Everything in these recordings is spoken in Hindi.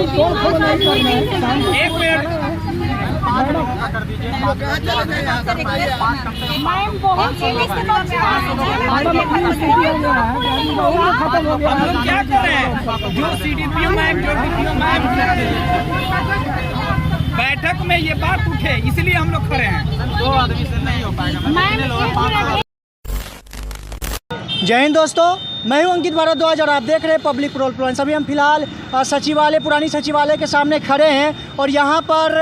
एक मिनट हम लोग क्या कर रहे हैं? जो CDPO मैम, जो DPO मैम बैठक में ये बात उठे, इसलिए हम लोग खड़े हैं। 2 आदमी से नहीं हो पाएगा। जय हिंद दोस्तों, मैं हूं अंकित भारद्वाज और आप देख रहे हैं पब्लिक रोल प्लस। अभी हम फिलहाल सचिवालय, पुरानी सचिवालय के सामने खड़े हैं और यहाँ पर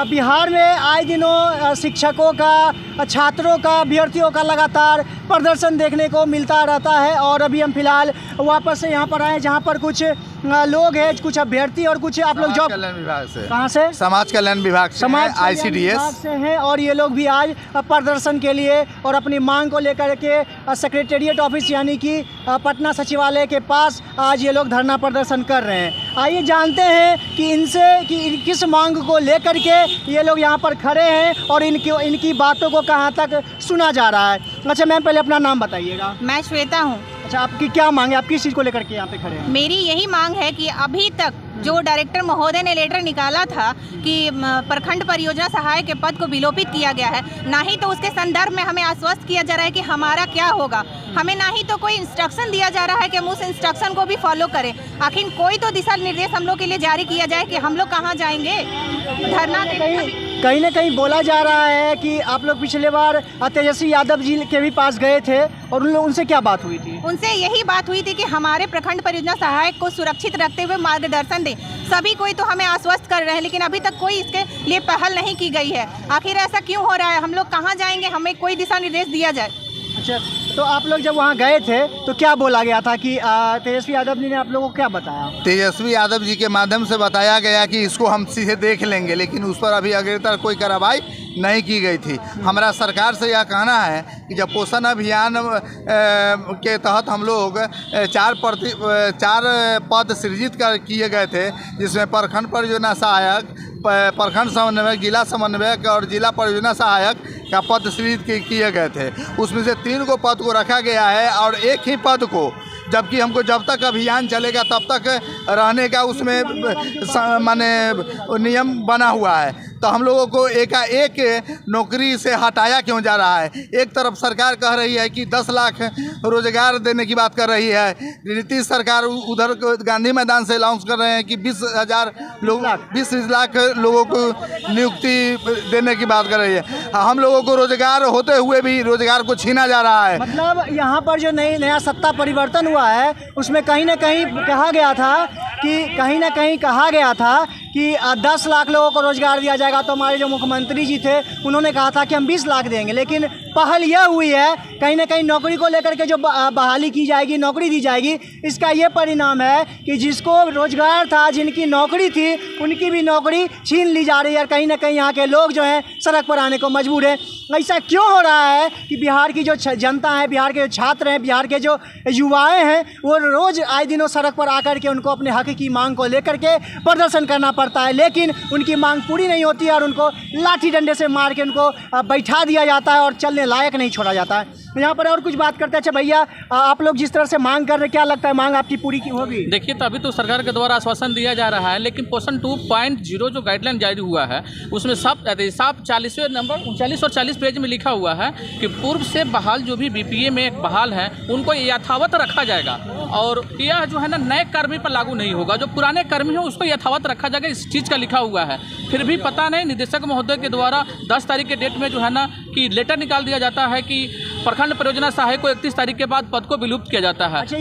बिहार में आए दिनों शिक्षकों का, छात्रों का, अभ्यर्थियों का लगातार प्रदर्शन देखने को मिलता रहता है। और अभी हम फिलहाल वापस से यहाँ पर आए जहाँ पर कुछ लोग हैं, कुछ अभ्यर्थी और कुछ आप लोग जॉब कल्याण विभाग से, कहाँ से? समाज कल्याण विभाग से, समाज ICDS से हैं। और ये लोग भी आज प्रदर्शन के लिए और अपनी मांग को लेकर के सेक्रेटेरिएट ऑफिस यानी कि पटना सचिवालय के पास आज ये लोग धरना प्रदर्शन कर रहे हैं। आइए जानते हैं कि इनसे कि किस मांग को लेकर के ये लोग यहाँ पर खड़े हैं और इनकी बातों को कहाँ तक सुना जा रहा है। अच्छा मैम, पहले अपना नाम बताइएगा। मैं श्वेता हूँ। अच्छा, आपकी क्या मांग है? आप किस चीज़ को लेकर के यहाँ पे खड़े हैं? मेरी यही मांग है कि अभी तक जो डायरेक्टर महोदय ने लेटर निकाला था कि प्रखंड परियोजना सहायक के पद को विलोपित किया गया है, ना ही तो उसके संदर्भ में हमें आश्वस्त किया जा रहा है कि हमारा क्या होगा, हमें ना ही तो कोई इंस्ट्रक्शन दिया जा रहा है कि हम उस इंस्ट्रक्शन को भी फॉलो करें। आखिर कोई तो दिशा निर्देश हम लोग के लिए जारी किया जाए कि हम लोग कहाँ जाएंगे धरना देने। कहीं ना कहीं बोला जा रहा है कि आप लोग पिछले बार तेजस्वी यादव जी के भी पास गए थे और उनसे क्या बात हुई थी? उनसे यही बात हुई थी कि हमारे प्रखंड परियोजना सहायक को सुरक्षित रखते हुए मार्गदर्शन दें। सभी कोई तो हमें आश्वस्त कर रहे हैं, लेकिन अभी तक कोई इसके लिए पहल नहीं की गई है। आखिर ऐसा क्यों हो रहा है? हम लोग कहाँ जाएंगे? हमें कोई दिशा निर्देश दिया जाए। अच्छा, तो आप लोग जब वहाँ गए थे तो क्या बोला गया था कि तेजस्वी यादव जी ने आप लोगों को क्या बताया? तेजस्वी यादव जी के माध्यम से बताया गया कि इसको हम सीधे देख लेंगे, लेकिन उस पर अभी अग्रतर कोई कार्रवाई नहीं की गई थी। हमारा सरकार से यह कहना है कि जब पोषण अभियान के तहत हम लोग 4 पद सृजित किए गए थे, जिसमें प्रखंड परियोजना सहायक, प्रखंड समन्वयक, जिला समन्वयक और जिला परियोजना सहायक का पद सृजित किए गए थे। उसमें से 3 को पद को रखा गया है और एक ही पद को, जबकि हमको जब तक अभियान चलेगा तब तक रहने का उसमें माने नियम बना हुआ है। तो हम लोगों को एकाएक नौकरी से हटाया क्यों जा रहा है? एक तरफ सरकार कह रही है कि 10 लाख रोजगार देने की बात कर रही है, नीतीश सरकार उधर गांधी मैदान से अनाउंस कर रहे हैं कि 20 लाख लोगों को नियुक्ति देने की बात कर रही है। हम लोगों को रोजगार होते हुए भी रोजगार को छीना जा रहा है। मतलब यहाँ पर जो नया सत्ता परिवर्तन हुआ है उसमें कहीं ना कहीं कहा गया था कि 10 लाख लोगों को रोजगार दिया जाएगा। तो हमारे जो मुख्यमंत्री जी थे उन्होंने कहा था कि हम 20 लाख देंगे, लेकिन पहल यह हुई है कहीं ना कहीं नौकरी को लेकर के जो बहाली की जाएगी, नौकरी दी जाएगी, इसका ये परिणाम है कि जिसको रोजगार था, जिनकी नौकरी थी, उनकी भी नौकरी छीन ली जा रही है। और कहीं ना कहीं यहाँ के लोग जो हैं सड़क पर आने को मजबूर है। ऐसा क्यों हो रहा है कि बिहार की जो जनता है, बिहार के जो छात्र हैं, बिहार के जो युवाएँ हैं, वो रोज़ आए दिनों सड़क पर आकर के उनको अपने हक की मांग को लेकर के प्रदर्शन करना पड़ता है, लेकिन उनकी मांग पूरी नहीं होती है और उनको लाठी डंडे से मार के उनको बैठा दिया जाता है और चलने लायक नहीं छोड़ा जाता है। यहाँ पर और कुछ बात करते हैं। अच्छा भैया, आप लोग जिस तरह से मांग कर रहे हैं, क्या लगता है मांग आपकी पूरी होगी? देखिए, तो अभी तो सरकार के द्वारा आश्वासन दिया जा रहा है, लेकिन पोषण 2.0 जो गाइडलाइन जारी हुआ है उसमें साफ 40वें नंबर 39 और 40 पेज में लिखा हुआ है कि पूर्व से बहाल जो भी BPA में बहाल हैं उनको यथावत रखा जाएगा और यह जो है ना नए कर्मी पर लागू नहीं होगा। जो पुराने कर्मी हो उसको यथावत रखा जाएगा, इस चीज़ का लिखा हुआ है। फिर भी पता नहीं निदेशक महोदय के द्वारा 10 तारीख के डेट में जो है ना कि लेटर निकाल दिया जाता है कि प्रखंड परियोजना सहायक को 31 तारीख के बाद पद को विलुप्त किया जाता है। अच्छा,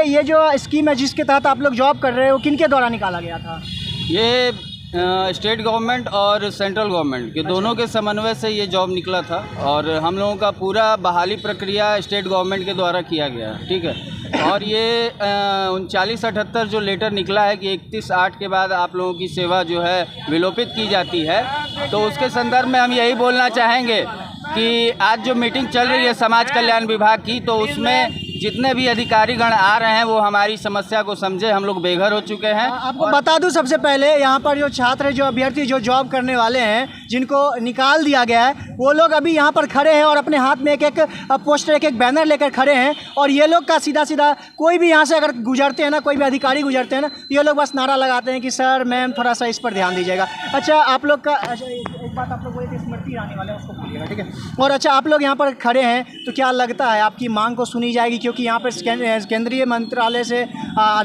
ये जो स्कीम है जिसके तहत आप लोग जॉब कर रहे हो, किनके द्वारा निकाला गया था? ये स्टेट गवर्नमेंट और सेंट्रल गवर्नमेंट के दोनों के समन्वय से ये जॉब निकला था और हम लोगों का पूरा बहाली प्रक्रिया स्टेट गवर्नमेंट के द्वारा किया गया, ठीक है। और ये 3978 जो लेटर निकला है कि 31/8 के बाद आप लोगों की सेवा जो है विलोपित की जाती है, तो उसके संदर्भ में हम यही बोलना चाहेंगे कि आज जो मीटिंग चल रही है समाज कल्याण विभाग की, तो उसमें जितने भी अधिकारीगण आ रहे हैं वो हमारी समस्या को समझे, हम लोग बेघर हो चुके हैं। आपको बता दूं सबसे पहले यहाँ पर जो छात्र जो अभ्यर्थी जो जॉब करने वाले हैं जिनको निकाल दिया गया है वो लोग अभी यहाँ पर खड़े हैं और अपने हाथ में एक एक पोस्टर एक एक बैनर लेकर खड़े हैं और ये लोग का सीधा सीधा कोई भी यहाँ से अगर गुजरते हैं ना, कोई भी अधिकारी गुजरते हैं ना, ये लोग बस नारा लगाते हैं कि सर मैम थोड़ा सा इस पर ध्यान दीजिएगा। अच्छा आप लोग का एक बात आप लोग बोले थे स्मृति ईरानी वाले उसको भूलिएगा, ठीक है। और अच्छा आप लोग यहाँ पर खड़े हैं तो क्या लगता है आपकी मांग को सुनी जाएगी, क्योंकि यहाँ पर केंद्रीय मंत्रालय से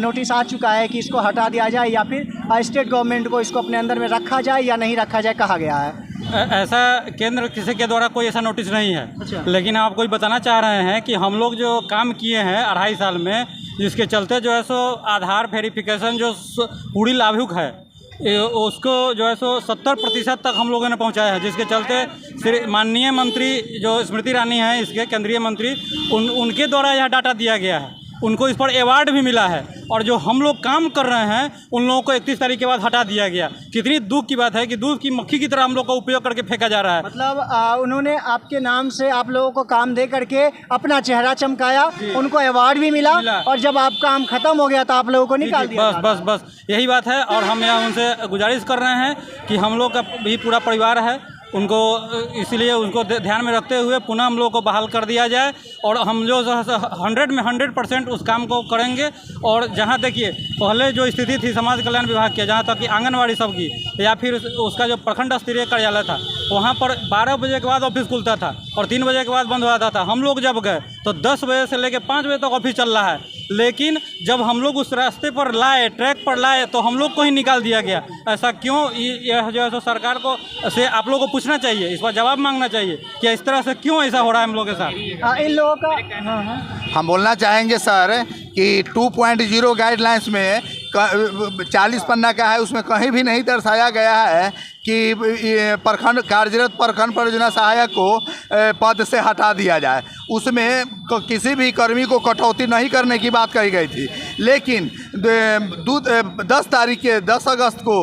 नोटिस आ चुका है कि इसको हटा दिया जाए या फिर स्टेट गवर्नमेंट को इसको अपने अंदर में रखा जाए या नहीं रखा जाए, कहा गया है। ऐसा केंद्र किसी के द्वारा कोई ऐसा नोटिस नहीं है। अच्छा। लेकिन आपको बताना चाह रहे हैं कि हम लोग जो काम किए हैं 2.5 साल में, जिसके चलते जो है सो आधार वेरिफिकेशन जो पूरी लाभुक है उसको जो है सो 70% तक हम लोगों ने पहुंचाया है, जिसके चलते माननीय मंत्री जो स्मृति ईरानी हैं इसके केंद्रीय मंत्री उनके द्वारा यह डाटा दिया गया है, उनको इस पर अवार्ड भी मिला है। और जो हम लोग काम कर रहे हैं उन लोगों को 31 तारीख के बाद हटा दिया गया। कितनी दुख की बात है कि दूध की मक्खी की तरह हम लोग का उपयोग करके फेंका जा रहा है। मतलब उन्होंने आपके नाम से आप लोगों को काम दे करके अपना चेहरा चमकाया, उनको अवार्ड भी मिला और जब आप काम खत्म हो गया तो आप लोगों को निकाल दिया। बस यही बात है। और हम यहाँ उनसे गुजारिश कर रहे हैं कि हम लोग का भी पूरा परिवार है, उनको इसलिए उनको ध्यान में रखते हुए पुनः हम लोग को बहाल कर दिया जाए और हम जो 100 में 100% उस काम को करेंगे। और जहाँ देखिए पहले जो स्थिति थी समाज कल्याण विभाग की, जहाँ तक कि आंगनवाड़ी सब की या फिर उसका जो प्रखंड स्तरीय कार्यालय था वहाँ पर 12 बजे के बाद ऑफिस खुलता था और 3 बजे के बाद बंद हो जाता था। हम लोग जब गए तो 10 बजे से लेकर 5 बजे तक ऑफिस चल रहा है, लेकिन जब हम लोग उस रास्ते पर लाए, ट्रैक पर लाए, तो हम लोग को ही निकाल दिया गया। ऐसा क्यों? यह जो है सो सरकार को से आप लोगों को पूछना चाहिए, इस पर जवाब मांगना चाहिए कि इस तरह से क्यों ऐसा हो रहा है हम लोग के साथ। इन लोगों का हम बोलना चाहेंगे सर कि 2.0 गाइडलाइंस में 40 पन्ना का है, उसमें कहीं भी नहीं दर्शाया गया है कि कार्यरत प्रखंड परियोजना सहायक को पद से हटा दिया जाए। उसमें किसी भी कर्मी को कटौती नहीं करने की बात कही गई थी, लेकिन 10 अगस्त को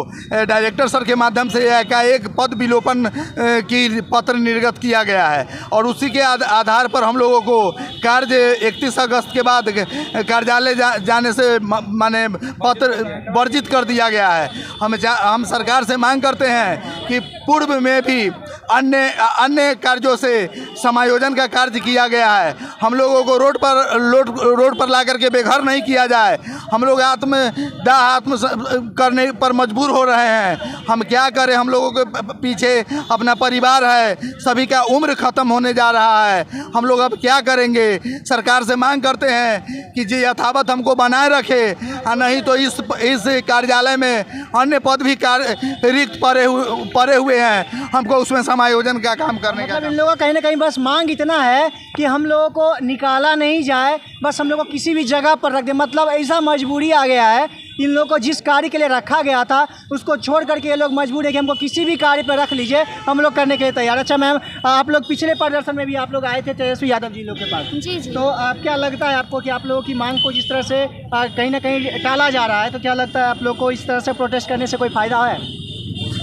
डायरेक्टर सर के माध्यम से एक पद विलोपन की पत्र निर्गत किया गया है और उसी के आधार पर हम लोगों को कार्य 31 अगस्त के बाद कार्यालय जाने से माने पत्र वर्जित कर दिया गया है। हम सरकार से मांग करते हैं कि पूर्व में भी अन्य कार्यों से समायोजन का कार्य किया गया है। हम लोगों को रोड पर ला करके बेघर नहीं किया जाए। हम लोग आत्मदाह करने पर मजबूर हो रहे हैं। हम क्या करें? हम लोगों के पीछे अपना परिवार है, सभी का उम्र ख़त्म होने जा रहा है। हम लोग अब क्या करेंगे? सरकार से मांग करते हैं कि जी यथावत हमको बनाए रखे, नहीं तो इस कार्यालय में अन्य पद भी रिक्त पड़े हुए हैं, हमको उसमें समायोजन का काम करने का। मतलब इन लोगों का कहीं ना कहीं बस मांग इतना है कि हम लोगों को निकाला नहीं जाए, बस हम लोग को किसी भी जगह पर रख दे। मतलब ऐसा मजबूरी आ गया है इन लोगों को, जिस कार्य के लिए रखा गया था उसको छोड़ करके ये लोग मजबूर है कि हमको किसी भी कार्य पर रख लीजिए, हम लोग करने के लिए तैयार। अच्छा मैम, आप लोग पिछले प्रदर्शन में भी आप लोग आए थे तेजस्वी यादव जी लोग के पास। जी। तो क्या लगता है आपको कि आप लोगों की मांग को जिस तरह से कहीं ना कहीं टाला जा रहा है, तो क्या लगता है आप लोग को इस तरह से प्रोटेस्ट करने से कोई फ़ायदा है?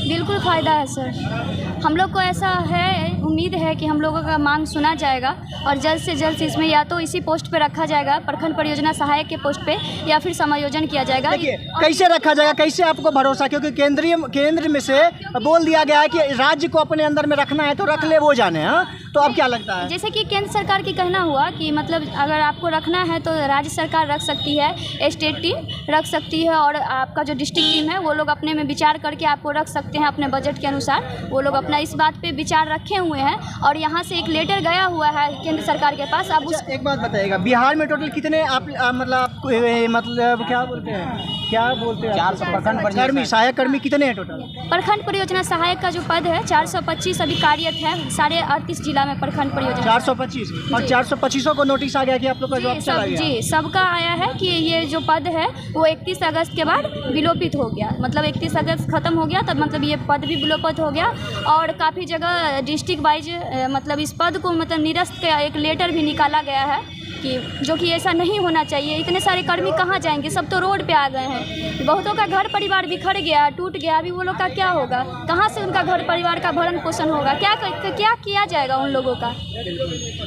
बिल्कुल फ़ायदा है सर। हम लोग को ऐसा है, उम्मीद है कि हम लोगों का मांग सुना जाएगा और जल्द से जल्द इसमें या तो इसी पोस्ट पे रखा जाएगा, प्रखंड परियोजना सहायक के पोस्ट पे, या फिर समायोजन किया जाएगा। देखिए कैसे रखा जाएगा, कैसे आपको भरोसा? क्योंकि केंद्र में से बोल दिया गया है कि राज्य को अपने अंदर में रखना है तो रख ले, वो जाने। हाँ, तो अब क्या लगता है? जैसे कि केंद्र सरकार की कहना हुआ कि मतलब अगर आपको रखना है तो राज्य सरकार रख सकती है, स्टेट टीम रख सकती है और आपका जो डिस्ट्रिक्ट टीम है वो लोग अपने में विचार करके आपको रख सकते हैं अपने बजट के अनुसार। वो लोग अपना इस बात पे विचार रखे हुए हैं और यहाँ से एक लेटर गया हुआ है केंद्र सरकार के पास। अब एक बात बताइएगा, बिहार में टोटल कितने आप मतलब क्या बोलते हैं 400 प्रखंड कर्मी, सहायक कर्मी कितने हैं टोटल? प्रखंड परियोजना सहायक का जो पद है 425 अभी कार्यरत है सारे 38 जिला में प्रखंड परियोजना। 425 और 425 को नोटिस आ गया कि आप लोग का जॉब चला गया। जी, सबका आया है कि ये जो पद है वो 31 अगस्त के बाद विलोपित हो गया। मतलब 31 अगस्त खत्म हो गया, तब मतलब ये पद भी विलोपित हो गया और काफ़ी जगह डिस्ट्रिक्ट वाइज मतलब इस पद को मतलब निरस्त का एक लेटर भी निकाला गया है कि जो कि ऐसा नहीं होना चाहिए। इतने सारे कर्मी कहाँ जाएंगे, सब तो रोड पे आ गए हैं। बहुतों का घर परिवार बिखर गया, टूट गया, अभी वो लोग का क्या होगा, कहाँ से उनका घर परिवार का भरण पोषण होगा, क्या किया जाएगा उन लोगों का।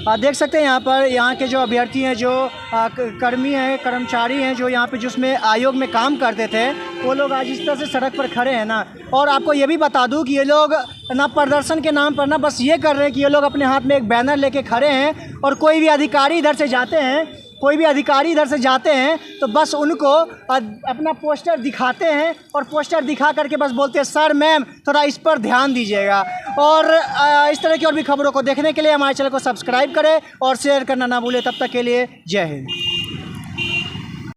आप देख सकते हैं यहाँ के जो अभ्यर्थी हैं, जो कर्मी हैं, कर्मचारी हैं, जो यहाँ पे जिसमें आयोग में काम करते थे, वो लोग आज इस तरह से सड़क पर खड़े हैं ना। और आपको ये भी बता दूं कि ये लोग ना प्रदर्शन के नाम पर ना बस ये कर रहे हैं कि ये लोग अपने हाथ में एक बैनर लेके खड़े हैं, और कोई भी अधिकारी इधर से जाते हैं तो बस उनको अपना पोस्टर दिखाते हैं, और पोस्टर दिखा करके बस बोलते हैं सर मैम थोड़ा इस पर ध्यान दीजिएगा। और इस तरह की और भी खबरों को देखने के लिए हमारे चैनल को सब्सक्राइब करें और शेयर करना ना भूलें। तब तक के लिए जय हिंद।